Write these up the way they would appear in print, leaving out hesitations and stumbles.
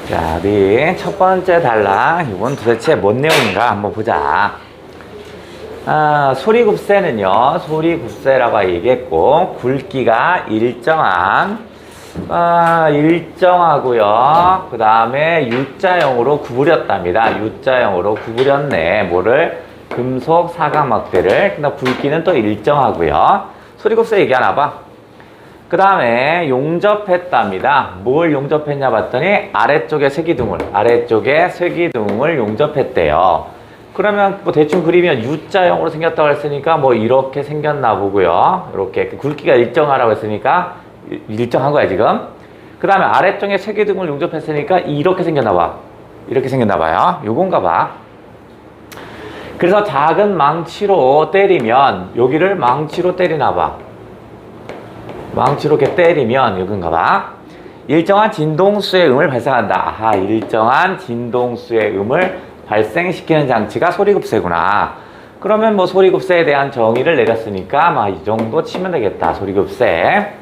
자, 우리 첫 번째 단락, 이건 도대체 뭔 내용인가 한번 보자. 소리굽새는요, 소리굽새라고 얘기했고, 굵기가 일정하고요. 그 다음에 U자형으로 구부렸답니다. U자형으로 구부렸네. 뭐를? 금속 사각막대를. 근데 굵기는 또 일정하고요. 소리굽새 얘기하나 봐. 그 다음에 용접했답니다. 뭘 용접했냐 봤더니 아래쪽에 쇠기둥을 용접했대요. 그러면 뭐 대충 그리면 U자형으로 생겼다고 했으니까 뭐 이렇게 생겼나 보고요. 이렇게 굵기가 일정하라고 했으니까 일정한 거야 지금. 그 다음에 아래쪽에 쇠기둥을 용접했으니까 이렇게 생겼나 봐. 이렇게 생겼나 봐요. 요건가 봐. 그래서 작은 망치로 때리면 여기를 망치로 때리나 봐. 망치로 이렇게 때리면 여긴가 봐. 일정한 진동수의 음을 발생한다. 일정한 진동수의 음을 발생시키는 장치가 소리굽새구나. 그러면 뭐 소리굽새에 대한 정의를 내렸으니까 이 정도 치면 되겠다. 소리굽새.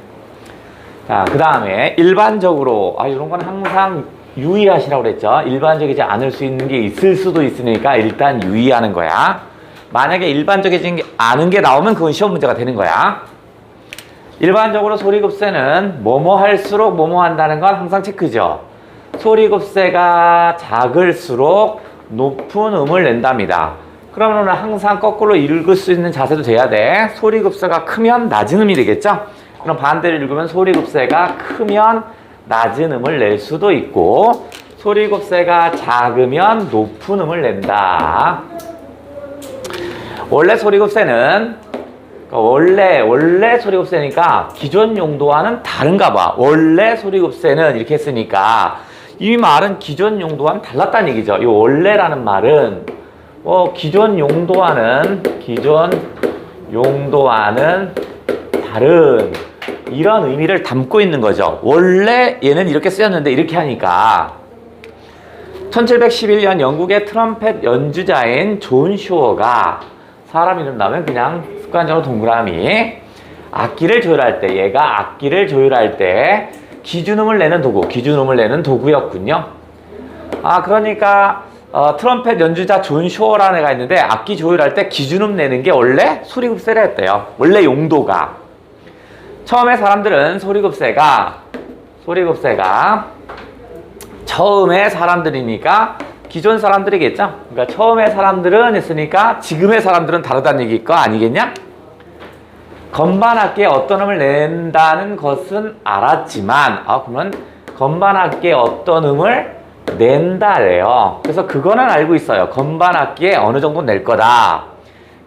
자, 그 다음에 일반적으로 이런 건 항상 유의하시라고 그랬죠. 일반적이지 않을 수 있는 게 있을 수도 있으니까 일단 유의하는 거야. 만약에 일반적이지 않은 게 나오면 그건 시험 문제가 되는 거야. 일반적으로 소리굽새는 뭐뭐 할수록 뭐뭐 한다는 건 항상 체크죠. 소리굽새가 작을수록 높은 음을 낸답니다. 그러면 항상 거꾸로 읽을 수 있는 자세도 돼야 돼. 소리굽새가 크면 낮은 음이 되겠죠? 그럼 반대로 읽으면 소리굽새가 크면 낮은 음을 낼 수도 있고, 소리굽새가 작으면 높은 음을 낸다. 원래 소리굽새는 원래 소리굽새니까 기존 용도와는 다른가 봐. 원래 소리굽새는 이렇게 했으니까 이 말은 기존 용도와는 달랐다는 얘기죠. 이 원래라는 말은 기존 용도와는 다른 이런 의미를 담고 있는 거죠. 원래 얘는 이렇게 쓰였는데 이렇게 하니까 1711년 영국의 트럼펫 연주자인 존 슈어가, 사람 이름 나오면 그냥 습관적으로 동그라미, 악기를 조율할 때 기준음을 내는 도구였군요. 그러니까 트럼펫 연주자 존 슈어라는 애가 있는데 악기 조율할 때 기준음 내는 게 원래 소리굽새라 했대요. 원래 용도가. 처음에 사람들은 소리굽새가 처음에 사람들이니까 기존 사람들이겠죠. 그러니까 처음에 사람들은 했으니까 지금의 사람들은 다르다는 얘기일 거 아니겠냐? 건반악기에 어떤 음을 낸다는 것은 알았지만 그러면 건반악기에 어떤 음을 낸다래요. 그래서 그거는 알고 있어요. 건반악기에 어느 정도 낼 거다.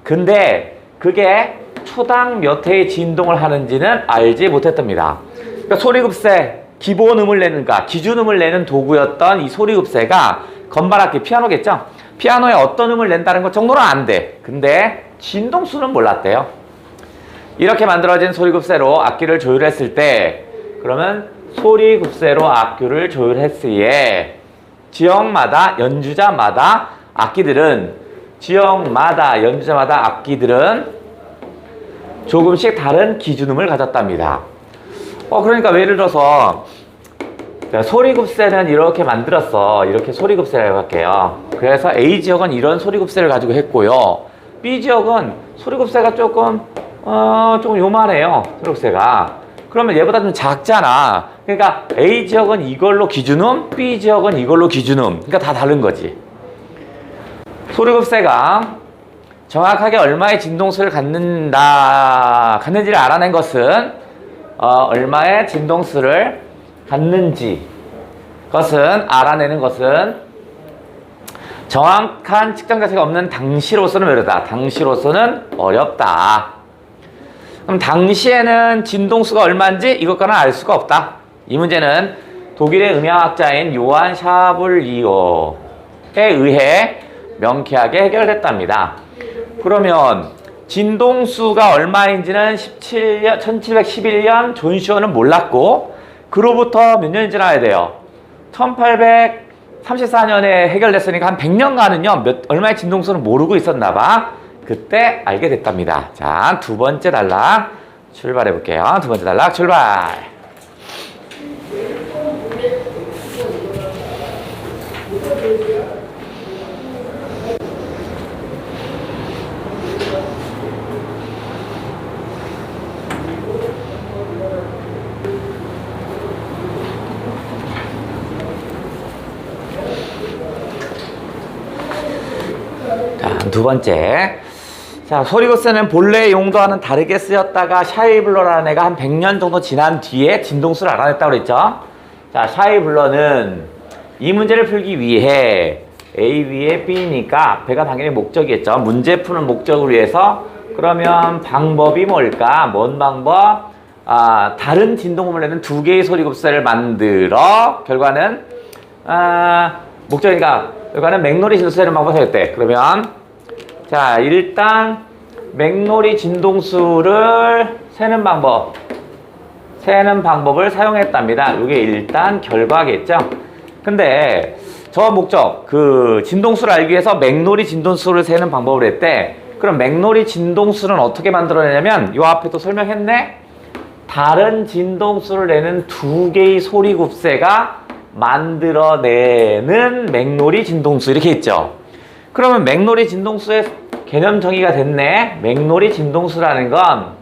근데 그게 초당 몇 회의 진동을 하는지는 알지 못했답니다. 그러니까 소리굽새 기본음을 내는가 기준음을 내는 도구였던 이 소리굽새가 건반악기 피아노겠죠? 피아노에 어떤 음을 낸다는 것 정도는 안 돼. 근데 진동수는 몰랐대요. 이렇게 만들어진 소리굽새로 악기를 조율했을 때, 그러면 소리굽새로 악기를 조율했으에 지역마다 연주자마다 악기들은 조금씩 다른 기준음을 가졌답니다. 그러니까 예를 들어서 소리굽새는 이렇게 만들었어. 이렇게 소리굽새라고 할게요. 그래서 A지역은 이런 소리굽새를 가지고 했고요. B지역은 소리굽새가 조금 요만해요. 소리굽새가. 그러면 얘보다 좀 작잖아. 그러니까 A지역은 이걸로 기준음, B지역은 이걸로 기준음. 그러니까 다 다른 거지. 소리굽새가 정확하게 얼마의 진동수를 갖는지를 알아낸 것은 얼마의 진동수를 갖는지 알아내는 것은 정확한 측정 자체가 없는 당시로서는 어렵다. 그럼 당시에는 진동수가 얼마인지 이것과는 알 수가 없다. 이 문제는 독일의 음향학자인 요한 샤블리오에 의해 명쾌하게 해결됐답니다. 그러면 진동수가 얼마인지는 1711년 존 슈어는 몰랐고, 그로부터 몇 년이 지나야 돼요? 1834년에 해결됐으니까 한 100년간은요 얼마의 진동수는 모르고 있었나 봐. 그때 알게 됐답니다. 자, 두 번째 단락 출발해 볼게요. 두 번째 단락 출발. 두 번째. 자, 소리급세는 본래 용도와는 다르게 쓰였다가 샤이블러라는 애가 한 100년 정도 지난 뒤에 진동수를 알아냈다고 그랬죠? 자, 샤이블러는 이 문제를 풀기 위해 A 위에 B니까 앞에가 당연히 목적이겠죠. 문제 푸는 목적을 위해서 그러면 방법이 뭘까? 뭔 방법? 다른 진동음을 내는 두 개의 소리급세를 만들어 결과는 목적이니까 결과는 맥놀이 진동수 세는 방법을 사용했대. 그러면 자, 일단 맥놀이 진동수를 세는 방법을 사용했답니다. 이게 일단 결과겠죠. 근데 저 목적, 그 진동수를 알기 위해서 맥놀이 진동수를 세는 방법을 했대. 그럼 맥놀이 진동수는 어떻게 만들어내냐면 요 앞에도 설명했네. 다른 진동수를 내는 두 개의 소리급세가 만들어내는 맥놀이 진동수 이렇게 있죠. 그러면 맥놀이 진동수의 개념 정의가 됐네. 맥놀이 진동수라는 건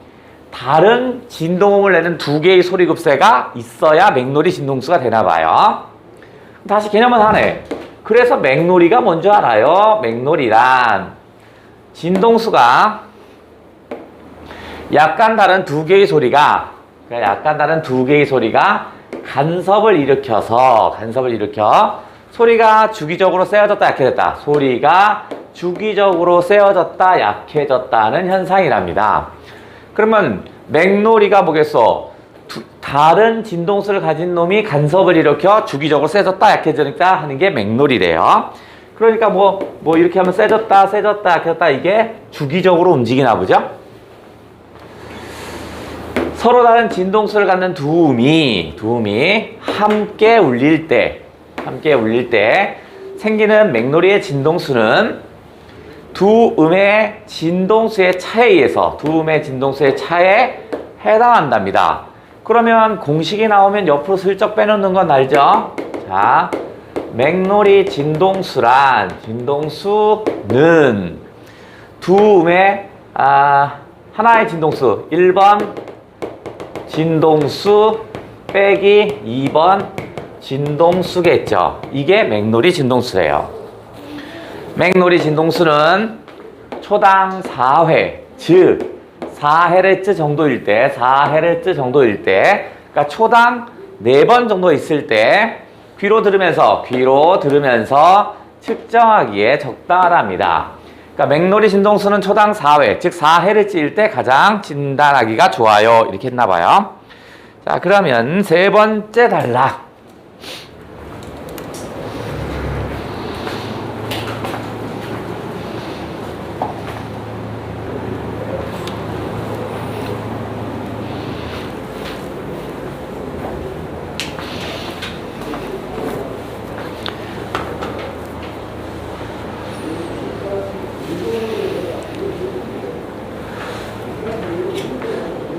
다른 진동음을 내는 두 개의 소리급세가 있어야 맥놀이 진동수가 되나 봐요. 다시 개념은 하네. 그래서 맥놀이가 뭔지 알아요? 맥놀이란 진동수가 약간 다른 두 개의 소리가 간섭을 일으켜 소리가 주기적으로 세어졌다 약해졌다. 소리가 주기적으로 세어졌다 약해졌다는 현상이랍니다. 그러면 맥놀이가 뭐겠어? 다른 진동수를 가진 놈이 간섭을 일으켜 주기적으로 세졌다 약해졌다 하는 게 맥놀이래요. 그러니까 뭐 이렇게 하면 세졌다 약해졌다 이게 주기적으로 움직이나 보죠. 서로 다른 진동수를 갖는 두 음이 함께 울릴 때 생기는 맥놀이의 진동수는 두 음의 진동수의 차에 해당한답니다. 그러면 공식이 나오면 옆으로 슬쩍 빼놓는 건 알죠? 자, 맥놀이 진동수는 두 음의 하나의 진동수 1번 진동수 빼기 2번 진동수겠죠. 이게 맥놀이 진동수예요. 맥놀이 진동수는 초당 4회, 즉 4Hz 정도일 때, 그러니까 초당 4번 정도 있을 때 귀로 들으면서 측정하기에 적당하답니다. 그러니까 맥놀이 진동수는 초당 4회, 즉 4Hz일 때 가장 진단하기가 좋아요. 이렇게 했나봐요. 자, 그러면 세 번째 단락.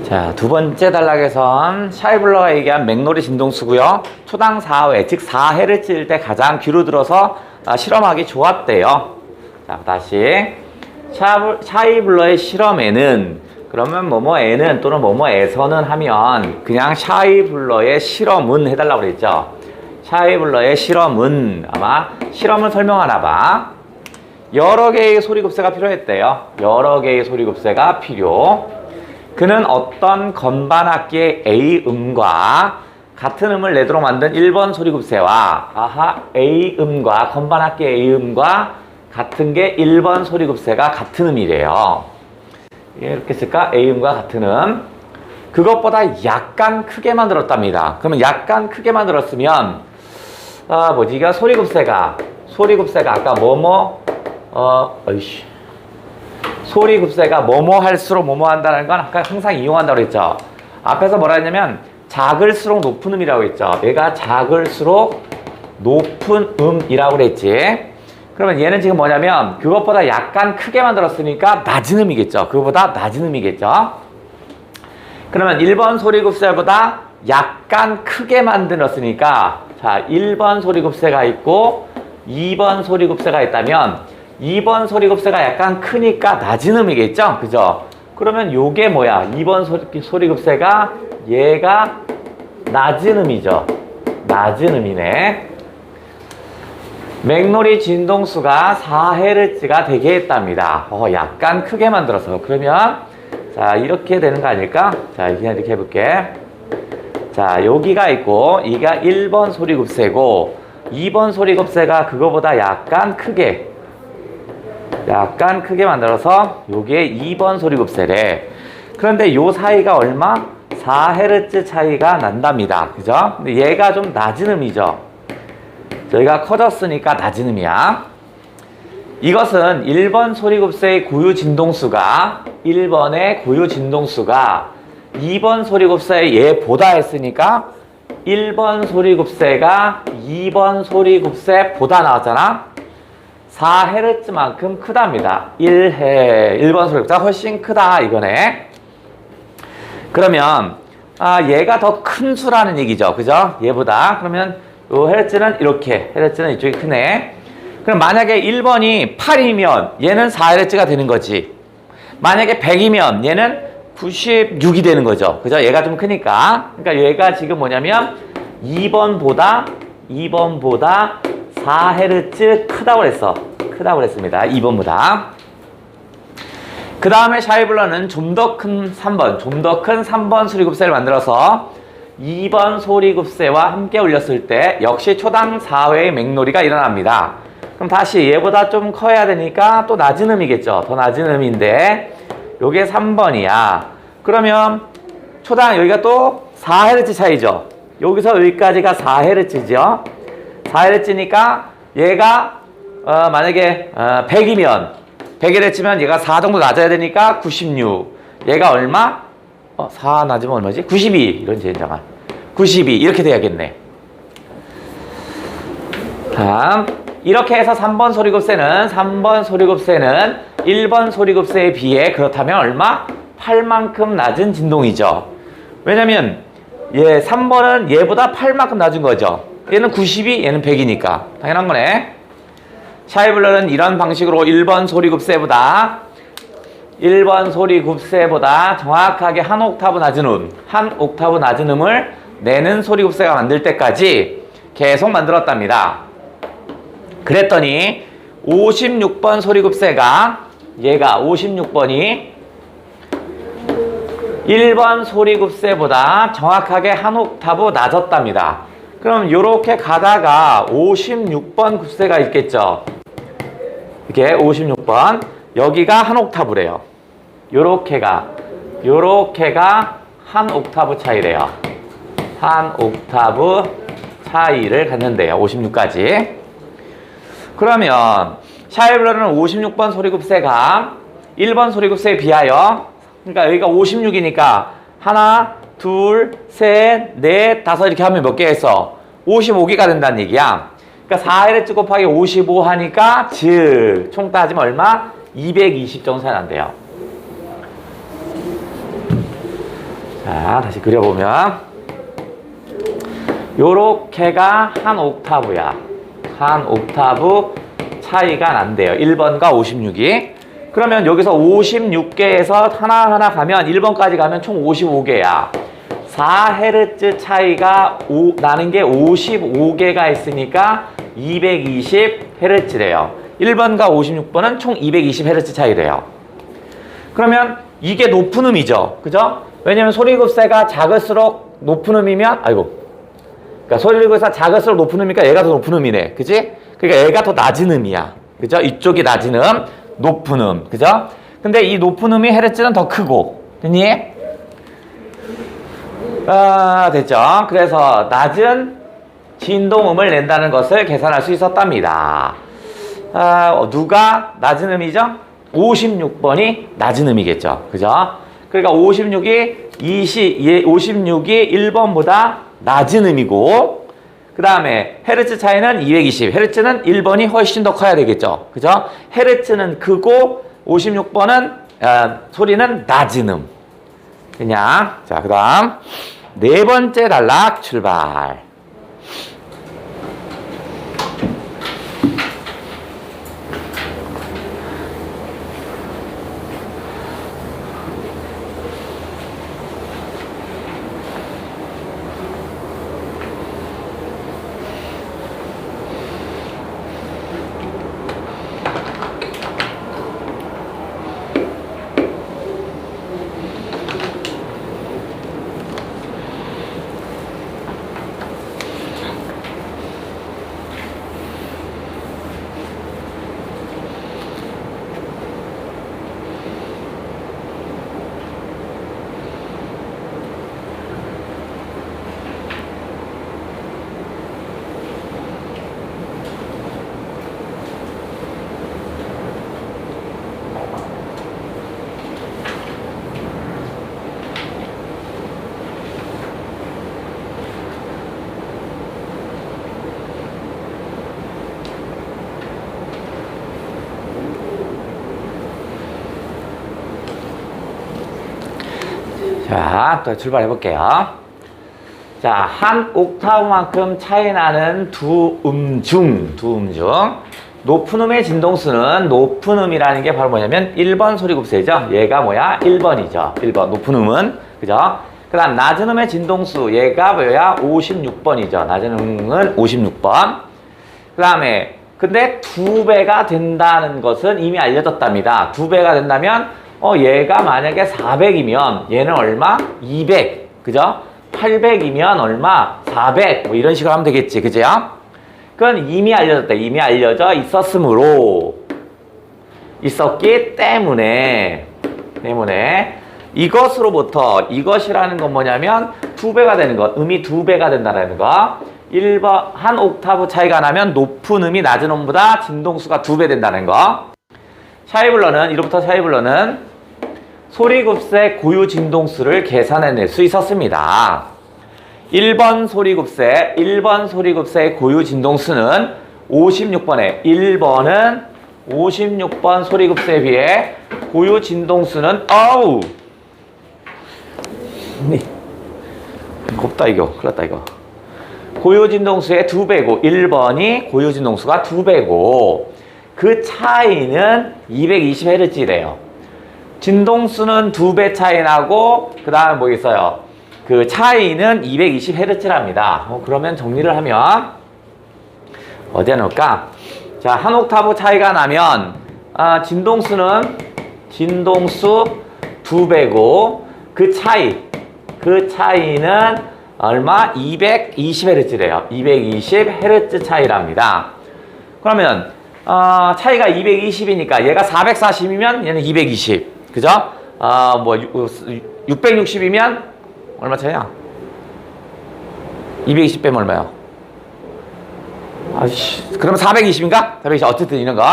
자, 두 번째 단락에선 샤이블러가 얘기한 맥놀이 진동수고요. 초당 4회, 즉 4Hz일 때 가장 귀로 들어서 실험하기 좋았대요. 자, 다시 샤이블러의 실험에는 그러면 뭐뭐에는 또는 뭐뭐에서는 하면 그냥 샤이블러의 실험은 해달라고 그랬죠. 샤이블러의 실험은 아마 실험을 설명하나 봐. 여러 개의 소리급세가 필요했대요. 여러 개의 소리급세가 필요. 그는 어떤 건반악기의 A음과 같은 음을 내도록 만든 1번 소리급세와 A음과 건반악기의 A음과 같은 게 1번 소리급세가 같은 음이래요. 이렇게 쓸까? A음과 같은 음. 그것보다 약간 크게 만들었답니다. 그러면 약간 크게 만들었으면 이거 소리급세가 아까 소리급세가 뭐뭐 할수록 뭐뭐 한다는 건 아까 항상 이용한다고 했죠. 앞에서 뭐라 했냐면 작을수록 높은 음이라고 했죠. 얘가 작을수록 높은 음이라고 그랬지. 그러면 얘는 지금 뭐냐면 그것보다 약간 크게 만들었으니까 낮은 음이겠죠. 그거보다 낮은 음이겠죠. 그러면 1번 소리급세보다 약간 크게 만들었으니까 자, 1번 소리급세가 있고 2번 소리급세가 있다면 2번 소리급세가 약간 크니까 낮은 음이겠죠? 그죠? 그러면 요게 뭐야? 2번 소리급세가 얘가 낮은 음이죠. 낮은 음이네. 맥놀이 진동수가 4Hz가 되게 했답니다. 약간 크게 만들어서. 그러면, 자, 이렇게 되는 거 아닐까? 자, 그냥 이렇게 해볼게. 자, 여기가 있고, 이가 1번 소리급세고, 2번 소리급세가 그거보다 약간 크게 만들어서, 요게 2번 소리급세래. 그런데 요 사이가 얼마? 4Hz 차이가 난답니다. 그죠? 근데 얘가 좀 낮은 음이죠. 저희가 커졌으니까 낮은 음이야. 이것은 1번 소리급세의 고유 진동수가 1번의 고유 진동수가 2번 소리급세의 얘보다 했으니까 1번 소리급세가 2번 소리급세보다 나왔잖아. 4Hz만큼 크답니다. 1번 소리급세가 훨씬 크다 이거네. 그러면 얘가 더 큰 수라는 얘기죠. 그죠? 얘보다. 그러면 요 헤르츠는 이렇게, 헤르츠는 이쪽이 크네. 그럼 만약에 1번이 8이면 얘는 4Hz가 되는 거지. 만약에 100이면 얘는 96이 되는 거죠. 그죠? 얘가 좀 크니까. 그러니까 얘가 지금 뭐냐면 2번보다 4Hz 크다고 그랬어. 크다고 그랬습니다. 2번보다. 그 다음에 샤이블러는 좀 더 큰 3번 소리급세를 만들어서 2번 소리급세와 함께 울렸을 때 역시 초당 4회의 맥놀이가 일어납니다. 그럼 다시 얘보다 좀 커야 되니까 또 낮은 음이겠죠. 더 낮은 음인데 요게 3번이야. 그러면 초당 여기가 또 4Hz 차이죠. 여기서 여기까지가 4Hz죠. 4Hz니까 얘가 만약에 100이면 100Hz면 얘가 4 정도 낮아야 되니까 96. 얘가 얼마? 4 낮으면 얼마지? 92. 이런 젠장한. 92. 이렇게 돼야겠네. 다음. 이렇게 해서 3번 소리급세는 1번 소리급세에 비해 그렇다면 얼마? 8만큼 낮은 진동이죠. 왜냐면 3번은 얘보다 8만큼 낮은 거죠. 얘는 92, 얘는 100이니까. 당연한 거네. 샤이블러는 이런 방식으로 1번 소리급세보다 정확하게 한 옥타브 낮은 음을 내는 소리급세가 만들 때까지 계속 만들었답니다. 그랬더니 56번 소리급세가 얘가 56번이 1번 소리급세보다 정확하게 한 옥타브 낮았답니다. 그럼 요렇게 가다가 56번 급세가 있겠죠. 이렇게 56번 여기가 한 옥타브래요. 요렇게가 한 옥타브 차이래요. 한 옥타브 차이를 갖는데요. 56까지. 그러면 샤이블러는 56번 소리급세가 1번 소리급세에 비하여, 그러니까 여기가 56이니까 하나, 둘, 셋, 넷, 다섯 이렇게 하면 몇 개 했어? 55개가 된다는 얘기야. 그러니까 4Hz 곱하기 55 하니까 즉 총 따지면 얼마? 220 정도 차이 난대요. 자, 다시 그려보면 요렇게가 한 옥타브야. 한 옥타브 차이가 난대요. 1번과 56이. 그러면 여기서 56개에서 하나하나 가면 1번까지 가면 총 55개야. 4Hz 차이가 나는 게 55개가 있으니까 220Hz래요. 1번과 56번은 총 220Hz 차이래요. 그러면 이게 높은 음이죠. 그죠? 왜냐면 소리급세가 작을수록 높은 음이면, 그러니까 소리급세가 작을수록 높은 음이니까 얘가 더 높은 음이네. 그지? 그러니까 얘가 더 낮은 음이야. 그죠? 이쪽이 낮은 음, 높은 음. 그죠? 근데 이 높은 음이 헤르츠는 더 크고. 됐니? 됐죠? 그래서 낮은 진동음을 낸다는 것을 계산할 수 있었답니다. 누가 낮은 음이죠? 56번이 낮은 음이겠죠. 그죠? 그러니까 56이 1번보다 낮은 음이고, 그 다음에 헤르츠 차이는 220. 헤르츠는 1번이 훨씬 더 커야 되겠죠. 그죠? 헤르츠는 크고 56번은 소리는 낮은 음. 그냥. 자, 그 다음 네 번째 단락 출발. 자, 또 출발해 볼게요. 자, 한 옥타브만큼 차이 나는 두 중. 높은 음의 진동수는 높은 음이라는 게 바로 뭐냐면 1번 소리급세죠. 얘가 뭐야? 1번이죠. 1번. 높은 음은. 그죠? 그 다음 낮은 음의 진동수. 얘가 뭐야? 56번이죠. 낮은 음은 56번. 그 다음에 근데 2배가 된다는 것은 이미 알려졌답니다. 2배가 된다면 얘가 만약에 400이면 얘는 얼마? 200. 그죠? 800이면 얼마? 400. 뭐 이런 식으로 하면 되겠지. 그죠? 그건 이미 알려졌다. 이미 알려져 있었기 때문에 이것으로부터 이것이라는 건 뭐냐면 2배가 되는 것. 음이 2배가 된다는 거. 1번 한 옥타브 차이가 나면 높은 음이 낮은 음보다 진동수가 2배 된다는 거. 이로부터 샤이블러는 소리급세 고유 진동수를 계산해낼 수 있었습니다. 1번 소리급세의 고유 진동수는 56번에 1번은 56번 소리급세에 비해 고유 진동수는 곱다 이거. 큰일 났다 이거. 고유 진동수의 2배고 1번이 고유 진동수가 2배고 그 차이는 220Hz래요. 진동수는 2배 차이 나고 그 다음에 뭐 있어요? 그 차이는 220Hz랍니다. 그러면 정리를 하면 어디에 넣을까? 자, 한 옥타브 차이가 나면 진동수 2배고 그 차이는 얼마? 220Hz래요. 220Hz 차이랍니다. 그러면 차이가 220이니까 얘가 440이면 얘는 220. 그죠? 660이면 얼마 차이야? 220 빼면 얼마야? 그러면 420인가? 420. 어쨌든 이런 건.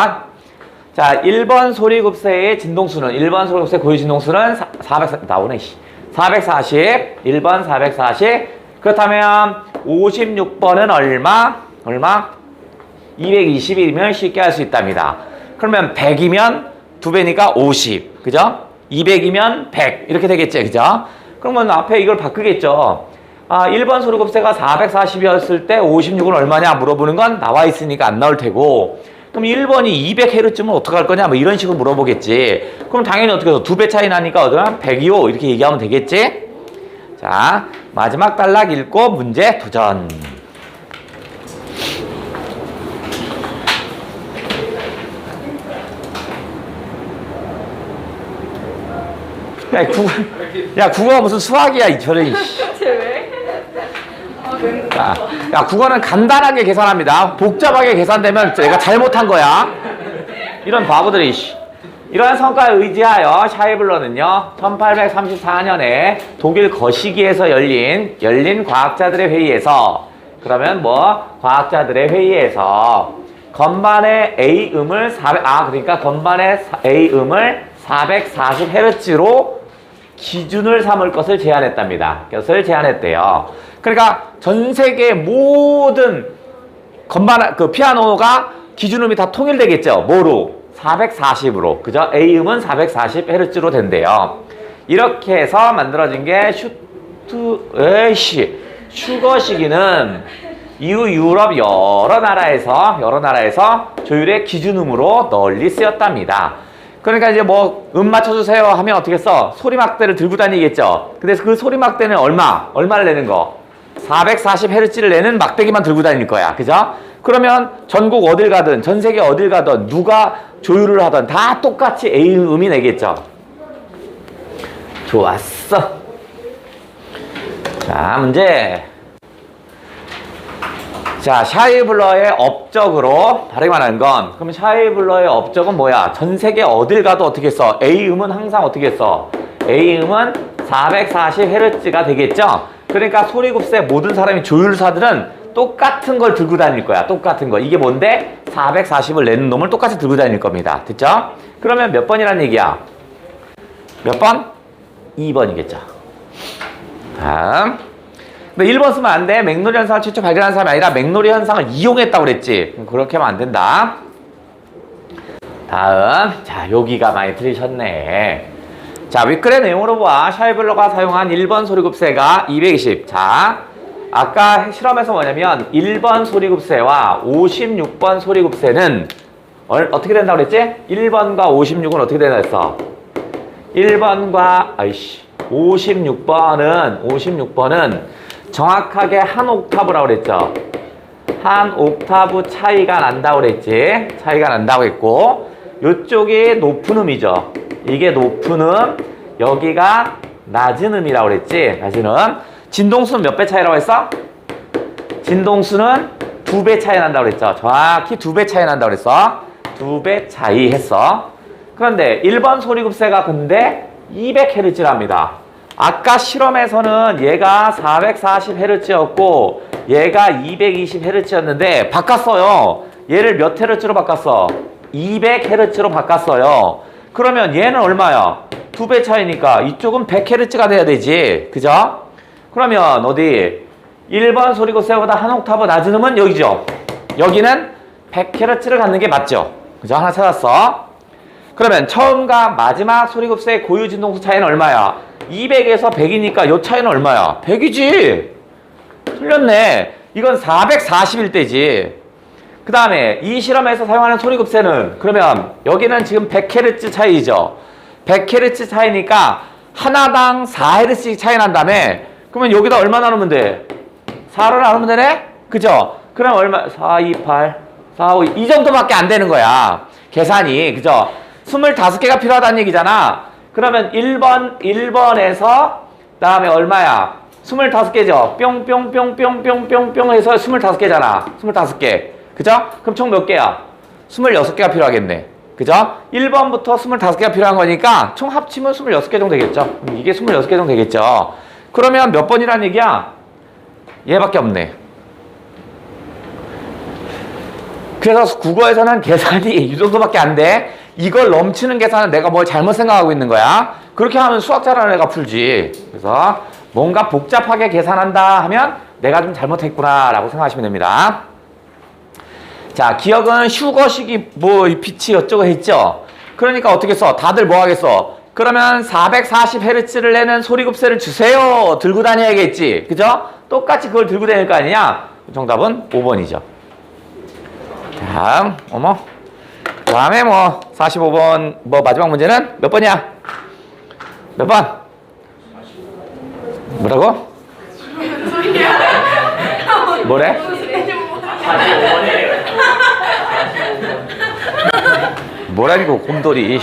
자, 1번 소리급세의 진동수는 1번 소리급세 고유 진동수는 440 나오네. 440. 1번 440. 그렇다면 56번은 얼마? 220이면 쉽게 할 수 있답니다. 그러면 100이면 2배니까 50. 그죠? 200이면 100. 이렇게 되겠지. 그죠? 그러면 앞에 이걸 바꾸겠죠. 1번 소리급세가 440이었을 때 56은 얼마냐 물어보는 건 나와 있으니까 안 나올 테고, 그럼 1번이 200Hz면 어떡할 거냐 뭐 이런 식으로 물어보겠지. 그럼 당연히 어떻게 해서 2배 차이 나니까 어쩌면 100이요 이렇게 얘기하면 되겠지. 자, 마지막 단락 읽고 문제 도전. 야, 국어가 무슨 수학이야, 저런. 야, 국어는 간단하게 계산합니다. 복잡하게 계산되면 내가 잘못한 거야. 이런 바보들이. 이러한 성과에 의지하여 샤이블러는요, 1834년에 독일 거시기에서 열린 과학자들의 회의에서, 과학자들의 회의에서 건반의 A음을 건반의 A음을 440Hz로 기준을 삼을 것을 제안했답니다. 그것을 제안했대요. 그러니까 전 세계 모든 피아노가 기준음이 다 통일되겠죠. 뭐로? 440으로. 그죠? A음은 440Hz로 된대요. 이렇게 해서 만들어진 게 슈거시기는 이후 유럽 여러 나라에서 조율의 기준음으로 널리 쓰였답니다. 그러니까 이제 음 맞춰주세요 하면 어떻게 써? 소리막대를 들고 다니겠죠. 근데 그 소리막대는 얼마를 내는 거? 440Hz를 내는 막대기만 들고 다닐 거야. 그죠? 그러면 전국 어딜 가든, 전 세계 어딜 가든, 누가 조율을 하든 다 똑같이 A음이 내겠죠. 좋았어. 자, 문제. 자, 샤이블러의 업적으로 다르게 말하는 건, 그럼 샤이블러의 업적은 뭐야? 전 세계 어딜 가도 어떻게 써? A음은 항상 어떻게 써? A음은 440Hz가 되겠죠? 그러니까 소리급세 모든 사람이 조율사들은 똑같은 걸 들고 다닐 거야. 똑같은 거. 이게 뭔데? 440을 내는 놈을 똑같이 들고 다닐 겁니다. 됐죠? 그러면 몇 번이란 얘기야? 몇 번? 2번이겠죠. 다음. 근데 1번 쓰면 안 돼. 맥노리 현상을 최초 발견한 사람이 아니라 맥노리 현상을 이용했다고 그랬지. 그렇게 하면 안 된다. 다음. 자, 여기가 많이 틀리셨네. 자, 자, 윗글의 내용으로 봐. 샤이블러가 사용한 1번 소리급세가 220. 자, 아까 실험에서 뭐냐면 1번 소리급세와 56번 소리급세는 어떻게 된다고 그랬지? 1번과 56은 어떻게 된다 했어? 1번과 56번은 정확하게 한 옥타브라고 그랬죠. 한 옥타브 차이가 난다고 그랬지. 차이가 난다고 했고, 이쪽이 높은 음이죠. 이게 높은 음, 여기가 낮은 음이라고 그랬지. 낮은 음. 진동수는 몇 배 차이라고 했어? 진동수는 2배 차이 난다고 그랬죠. 정확히 2배 차이 난다고 그랬어. 2배 차이 했어. 그런데 1번 소리급세가 근데 200Hz랍니다. 아까 실험에서는 얘가 440Hz였고 얘가 220Hz였는데 바꿨어요. 얘를 몇 Hz로 바꿨어? 200Hz로 바꿨어요. 그러면 얘는 얼마야? 2배 차이니까 이쪽은 100Hz가 돼야 되지. 그죠? 그러면 어디 1번 소리급세보다 한 옥타브 낮은 음은 여기죠. 여기는 100Hz를 갖는 게 맞죠. 그죠? 하나 찾았어. 그러면 처음과 마지막 소리급세의 고유 진동수 차이는 얼마야? 200에서 100이니까 요 차이는 얼마야? 100이지. 틀렸네. 이건 440일 때지. 그 다음에 이 실험에서 사용하는 소리급세는 그러면 여기는 지금 100Hz 차이죠. 100Hz 차이니까 하나당 4Hz 차이 난다며. 그러면 여기다 얼마 나누면 돼? 4로 나누면 되네? 그죠? 그럼 얼마? 4, 2, 8, 4, 5, 이 정도밖에 안 되는 거야. 계산이. 그죠? 25개가 필요하다는 얘기잖아. 그러면 1번에서 다음에 얼마야? 25개죠? 뿅뿅뿅뿅뿅뿅뿅 해서 25개잖아. 25개. 그죠? 그럼 총 몇 개야? 26개가 필요하겠네. 그죠? 1번부터 25개가 필요한 거니까 총 합치면 26개 정도 되겠죠? 이게 26개 정도 되겠죠? 그러면 몇 번이란 얘기야? 얘밖에 없네. 그래서 국어에서는 계산이 이 정도밖에 안 돼. 이걸 넘치는 계산은 내가 뭘 잘못 생각하고 있는 거야. 그렇게 하면 수학 잘하는 애가 풀지. 그래서 뭔가 복잡하게 계산한다 하면 내가 좀 잘못했구나 라고 생각하시면 됩니다. 자, 기억은 휴거식이 뭐 빛이 어쩌고 했죠. 그러니까 어떻게 써? 다들 뭐 하겠어? 그러면 440Hz를 내는 소리급세를 주세요. 들고 다녀야겠지. 그죠? 똑같이 그걸 들고 다닐 거 아니냐? 정답은 5번이죠. 다음, 어머. 그 다음에 뭐, 45번, 뭐, 마지막 문제는 몇 번이야? 몇 번? 뭐라고? 뭐래? 45번이에요. 뭐라니까, 곰돌이.